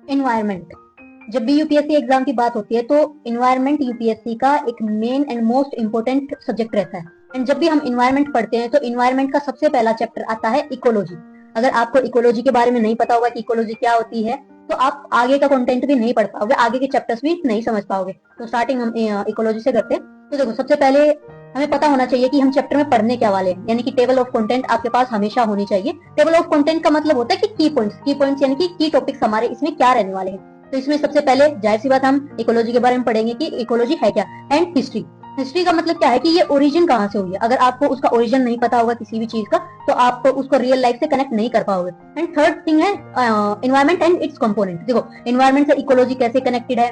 Environment. जब भी UPSC exam की बात होती है तो इन्वायरमेंट यूपीएससी का एक main and most important subject रहता है। एंड जब भी हम इन्वायरमेंट पढ़ते हैं तो इन्वायरमेंट का सबसे पहला चैप्टर आता है इकोलॉजी। अगर आपको इकोलॉजी के बारे में नहीं पता होगा कि इकोलॉजी क्या होती है तो आप आगे का कंटेंट भी नहीं पढ़ पाओगे, आगे के चैप्टर्स भी नहीं समझ पाओगे। तो स्टार्टिंग हम इकोलॉजी से करते हैं। तो देखो, सबसे पहले हमें पता होना चाहिए कि हम चैप्टर में पढ़ने क्या वाले हैं, यानी कि टेबल ऑफ कंटेंट आपके पास हमेशा होनी चाहिए। टेबल ऑफ कंटेंट का मतलब होता है कि की पॉइंट्स यानी कि की टॉपिक्स हमारे इसमें क्या रहने वाले हैं। तो इसमें सबसे पहले जाहिर सी बात हम इकोलॉजी के बारे में पढ़ेंगे कि इकोलॉजी है क्या। And history. हिस्ट्री का मतलब क्या है कि ये ओरिजिन कहाँ से हुई है। अगर आपको उसका ओरिजिन नहीं पता होगा किसी भी चीज का तो आप उसको रियल लाइफ से कनेक्ट नहीं कर पाओगे। एंड थर्ड थिंग है इन्वायरमेंट एंड इट्स कंपोनेंट। देखो, इन्वायरमेंट से इकोलॉजी कैसे कनेक्टेड है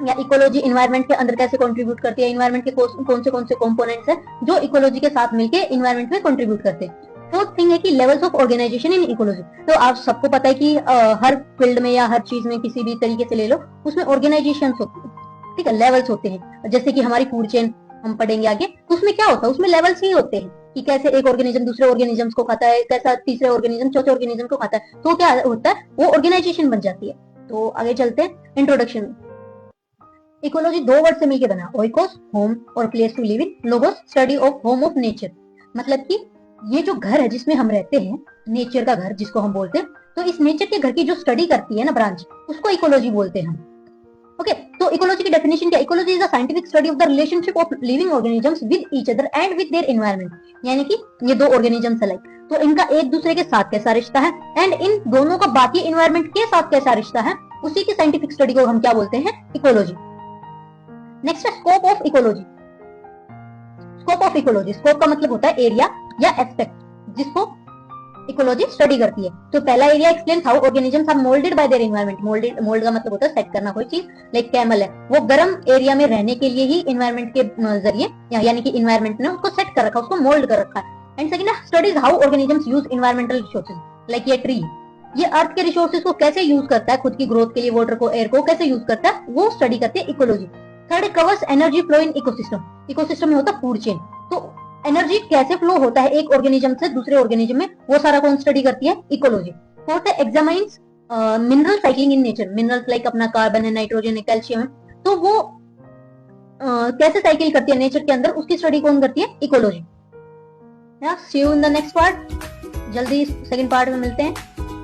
या इकोलॉजी इन्वायरमेंट के अंदर कैसे कंट्रीब्यूट करती है, इन्वायरमेंट के कौन से कंपोनेंट्स है जो इकोलॉजी के साथ मिलकर इन्वायरमेंट में कंट्रीब्यूट करते हैं। फोर्थ थिंग है कि levels of organisation in ecology. तो आप सबको पता है कि हर फील्ड में या हर चीज में किसी भी तरीके से ले लो उसमें ऑर्गेनाइजेशन होती है, ठीक है, लेवल्स होते हैं। जैसे कि हमारी फूड चेन हम पढ़ेंगे आगे, तो उसमें क्या होता है, उसमें लेवल्स ही होते हैं कि कैसे एक ऑर्गेनिज्म दूसरे ऑर्गेनिजम्स को खाता है, कैसा तीसरे ऑर्गेनिज्म चौथे ऑर्गेनिज्म को खाता है, तो क्या होता है, वो ऑर्गेनाइजेशन बन जाती है। तो आगे चलते हैं इंट्रोडक्शन में। इकोलॉजी दो वर्ड से मिलकर बना, ओइकोस होम और place to live in, logos study of home of nature. मतलब कि ये जो घर है जिसमें हम रहते हैं, नेचर का घर जिसको हम बोलते हैं, तो इस नेचर के घर की जो स्टडी करती है ना ब्रांच, उसको इकोलॉजी बोलते हैं हम। ओके, तो इकोलॉजी की डेफिनेशन क्या? Ecology is a scientific study of the relationship of living organisms with each other and with their environment. यानी कि ये दो ऑर्गेनिजम्स है लाइक, तो इनका एक दूसरे के साथ कैसा रिश्ता है एंड इन दोनों का बाकी एनवायरनमेंट के साथ कैसा रिश्ता है, उसी की साइंटिफिक स्टडी को हम क्या बोलते हैं? इकोलॉजी। नेक्स्ट है scope of ecology. Scope of ecology, scope का मतलब होता है एरिया या एस्पेक्ट जिसको इकोलॉजी स्टडी करती है। तो पहला area explain how organisms are moulded by their environment. Mould का मतलब होता है सेट करना कोई चीज। लाइक कैमल है, वो गर्म एरिया में रहने के लिए ही एनवायरनमेंट के जरिए यानी कि एनवायरनमेंट ने उसको सेट कर रखा, उसको मोल्ड कर रखा है। एंड सेकंड है studies how organisms use environmental resources. Like ये ट्री, ये अर्थ के रिसोर्सेज को कैसे यूज करता है खुद की ग्रोथ के लिए, वाटर को, एयर को कैसे यूज करता है, वो स्टडी करते हैं ecology. Third covers energy flow in ecosystem. Ecosystem में होता है फूड चेन, तो एनर्जी कैसे फ्लो होता है एक ऑर्गेनिज्म से दूसरे ऑर्गेनिज्म में, वो सारा कौन स्टडी करती है? इकोलॉजी। फोर्थ है examines mineral cycling in nature. Minerals like अपना कार्बन है, नाइट्रोजन है, कैल्शियम है, तो वो कैसे साइकिल करती है नेचर के अंदर, उसकी स्टडी कौन करती है? Ecology. See you in the next part. जल्दी सेकंड पार्ट में मिलते हैं।